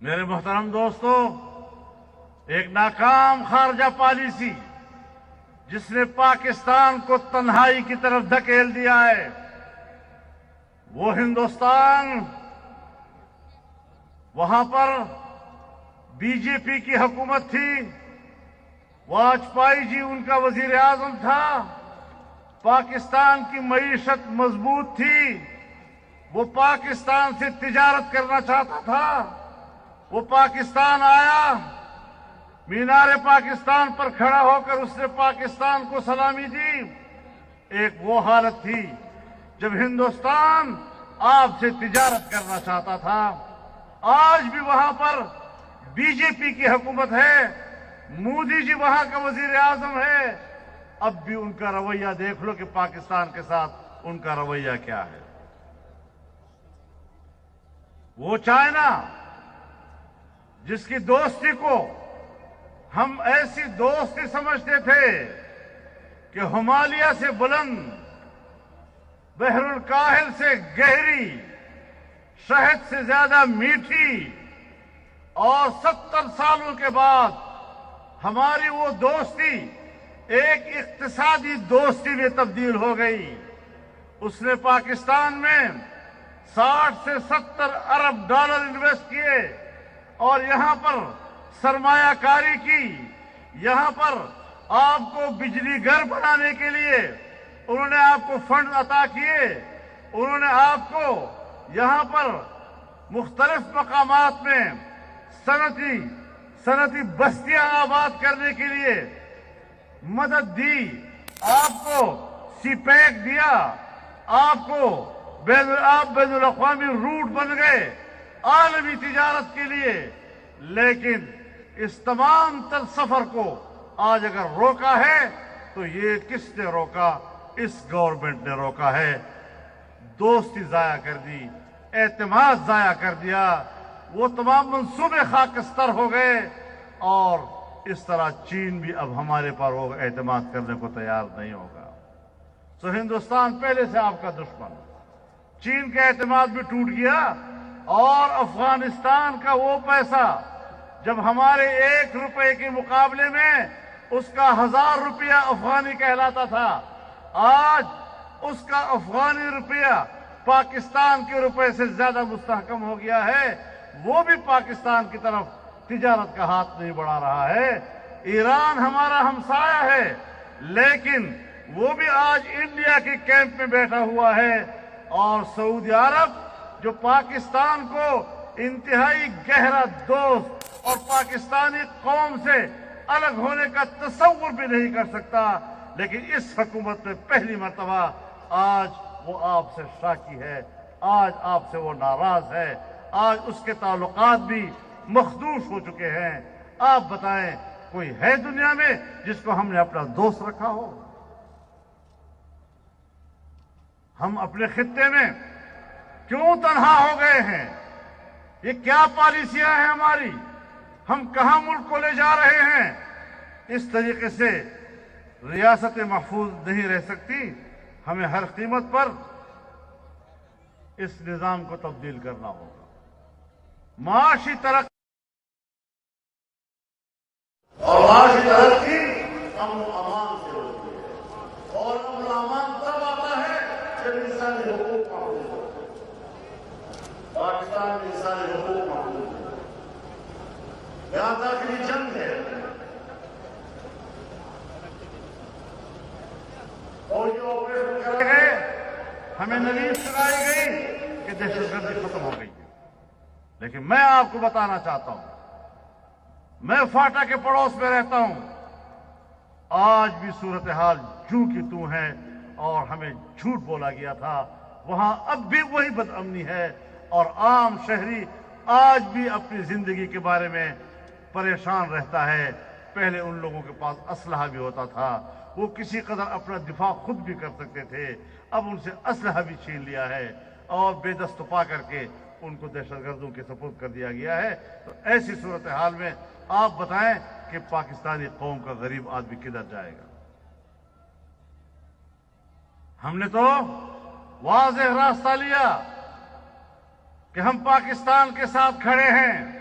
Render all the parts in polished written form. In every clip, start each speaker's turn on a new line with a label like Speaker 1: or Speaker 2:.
Speaker 1: میرے محترم دوستو، ایک ناکام خارجہ پالیسی جس نے پاکستان کو تنہائی کی طرف دھکیل دیا ہے، وہ ہندوستان، وہاں پر بی جے پی کی حکومت تھی، واجپئی جی ان کا وزیر اعظم تھا، پاکستان کی معیشت مضبوط تھی، وہ پاکستان سے تجارت کرنا چاہتا تھا، وہ پاکستان آیا، مینار پاکستان پر کھڑا ہو کر اس نے پاکستان کو سلامی دی۔ ایک وہ حالت تھی جب ہندوستان آپ سے تجارت کرنا چاہتا تھا۔ آج بھی وہاں پر بی جے پی کی حکومت ہے، مودی جی وہاں کا وزیر اعظم ہے، اب بھی ان کا رویہ دیکھ لو کہ پاکستان کے ساتھ ان کا رویہ کیا ہے۔ وہ چائنا جس کی دوستی کو ہم ایسی دوستی سمجھتے تھے کہ ہمالیہ سے بلند، بحر الکاہل سے گہری، شہد سے زیادہ میٹھی، اور 70 سالوں کے بعد ہماری وہ دوستی ایک اقتصادی دوستی میں تبدیل ہو گئی۔ اس نے پاکستان میں 60 سے 70 ارب ڈالر انویسٹ کیے اور یہاں پر سرمایہ کاری کی۔ یہاں پر آپ کو بجلی گھر بنانے کے لیے انہوں نے آپ کو فنڈ عطا کیے، انہوں نے آپ کو یہاں پر مختلف مقامات میں صنعتی بستیاں آباد کرنے کے لیے مدد دی، آپ کو سی پیک دیا، آپ کو بین الاقوامی روٹ بن گئے عالمی تجارت کے لیے۔ لیکن اس تمام تر سفر کو آج اگر روکا ہے تو یہ کس نے روکا؟ اس گورنمنٹ نے روکا ہے۔ دوستی ضائع کر دی، اعتماد ضائع کر دیا، وہ تمام منصوبے خاکستر ہو گئے، اور اس طرح چین بھی اب ہمارے پر اعتماد کرنے کو تیار نہیں ہوگا۔ تو ہندوستان پہلے سے آپ کا دشمن، چین کا اعتماد بھی ٹوٹ گیا، اور افغانستان کا وہ پیسہ جب ہمارے 1 روپے کے مقابلے میں اس کا 1000 روپیہ افغانی کہلاتا تھا، آج اس کا افغانی روپیہ پاکستان کے روپے سے زیادہ مستحکم ہو گیا ہے۔ وہ بھی پاکستان کی طرف تجارت کا ہاتھ نہیں بڑھا رہا ہے۔ ایران ہمارا ہمسایہ ہے، لیکن وہ بھی آج انڈیا کے کیمپ میں بیٹھا ہوا ہے، اور سعودی عرب جو پاکستان کو انتہائی گہرا دوست اور پاکستانی قوم سے الگ ہونے کا تصور بھی نہیں کر سکتا، لیکن اس حکومت میں پہلی مرتبہ آج وہ آپ سے شاکی ہے، آج آپ سے وہ ناراض ہے، آج اس کے تعلقات بھی مخدوش ہو چکے ہیں۔ آپ بتائیں، کوئی ہے دنیا میں جس کو ہم نے اپنا دوست رکھا ہو؟ ہم اپنے خطے میں کیوں تنہا ہو گئے ہیں؟ یہ کیا پالیسیاں ہیں ہماری؟ ہم کہاں ملک کو لے جا رہے ہیں؟ اس طریقے سے ریاست محفوظ نہیں رہ سکتی، ہمیں ہر قیمت پر اس نظام کو تبدیل کرنا ہوگا۔ معاشی ترقی امن و امان سے ہوتی ہے، اور امن و امان تب آتا ہے جب انسانی حقوق محفوظ ہوتے ہیں۔ پاکستان میں انسانی حقوق محفوظ ہیں، یہاں داخلی جنگ ہے، اور جو آپریشن کرے گئے ہمیں نوید سنائی گئی کہ دہشت گردی ختم ہو گئی ہے، لیکن میں آپ کو بتانا چاہتا ہوں، میں فاٹا کے پڑوس میں رہتا ہوں، آج بھی صورتحال جو کی توں ہے، اور ہمیں جھوٹ بولا گیا تھا، وہاں اب بھی وہی بدامنی ہے، اور عام شہری آج بھی اپنی زندگی کے بارے میں پریشان رہتا ہے۔ پہلے ان لوگوں کے پاس اسلحہ بھی ہوتا تھا، وہ کسی قدر اپنا دفاع خود بھی کر سکتے تھے، اب ان سے اسلحہ بھی چھین لیا ہے، اور بے دست پا کر کے ان کو دہشت گردوں کے سپرد کر دیا گیا ہے۔ تو ایسی صورتحال میں آپ بتائیں کہ پاکستانی قوم کا غریب آدمی کدھر جائے گا؟ ہم نے تو واضح راستہ لیا کہ ہم پاکستان کے ساتھ کھڑے ہیں،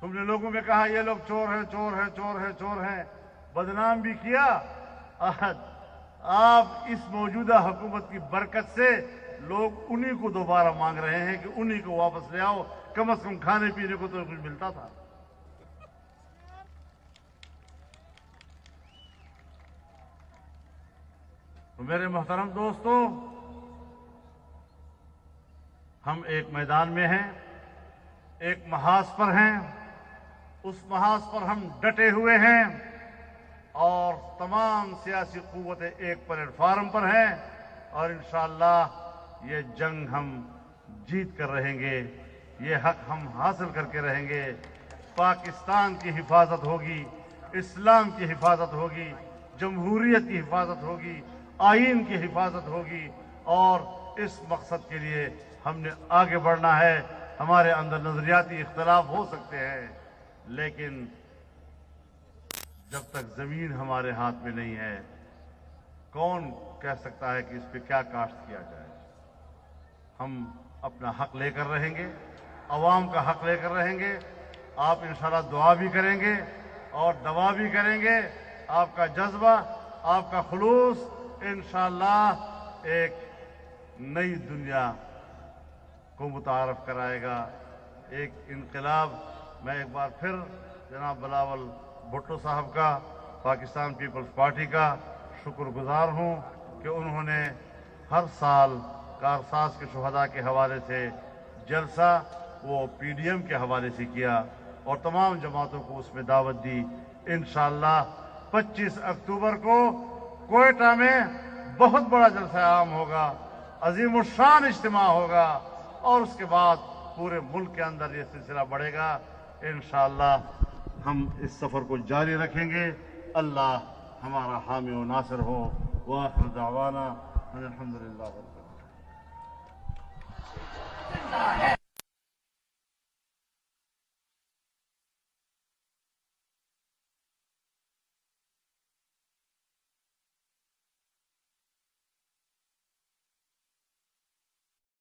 Speaker 1: تم نے لوگوں میں کہا یہ لوگ چور ہیں چور ہیں چور ہیں چور ہیں، بدنام بھی کیا۔ آپ اس موجودہ حکومت کی برکت سے لوگ انہی کو دوبارہ مانگ رہے ہیں کہ انہی کو واپس لے آؤ، کم از کم کھانے پینے کو تو کچھ ملتا تھا۔ تو میرے محترم دوستو، ہم ایک میدان میں ہیں، ایک محاذ پر ہیں، اس محاذ پر ہم ڈٹے ہوئے ہیں اور تمام سیاسی قوتیں ایک پلیٹ فارم پر ہیں، اور انشاءاللہ یہ جنگ ہم جیت کر رہیں گے، یہ حق ہم حاصل کر کے رہیں گے۔ پاکستان کی حفاظت ہوگی، اسلام کی حفاظت ہوگی، جمہوریت کی حفاظت ہوگی، آئین کی حفاظت ہوگی، اور اس مقصد کے لیے ہم نے آگے بڑھنا ہے۔ ہمارے اندر نظریاتی اختلاف ہو سکتے ہیں، لیکن جب تک زمین ہمارے ہاتھ میں نہیں ہے، کون کہہ سکتا ہے کہ اس پہ کیا کاشت کیا جائے؟ ہم اپنا حق لے کر رہیں گے، عوام کا حق لے کر رہیں گے۔ آپ انشاءاللہ دعا بھی کریں گے اور دوا بھی کریں گے۔ آپ کا جذبہ، آپ کا خلوص انشاءاللہ ایک نئی دنیا کو متعارف کرائے گا، ایک انقلاب۔ میں ایک بار پھر جناب بلاول بھٹو صاحب کا، پاکستان پیپلز پارٹی کا شکر گزار ہوں کہ انہوں نے ہر سال کارساز کے شہداء کے حوالے سے جلسہ وہ پی ڈی ایم کے حوالے سے کیا، اور تمام جماعتوں کو اس میں دعوت دی۔ انشاءاللہ 25 اکتوبر کو کوئٹہ میں بہت بڑا جلسہ عام ہوگا، عظیم الشان اجتماع ہوگا، اور اس کے بعد پورے ملک کے اندر یہ سلسلہ بڑھے گا۔ انشاءاللہ ہم اس سفر کو جاری رکھیں گے۔ اللہ ہمارا حامی و ناصر ہو۔ وآخر دعوانا ان الحمدللہ۔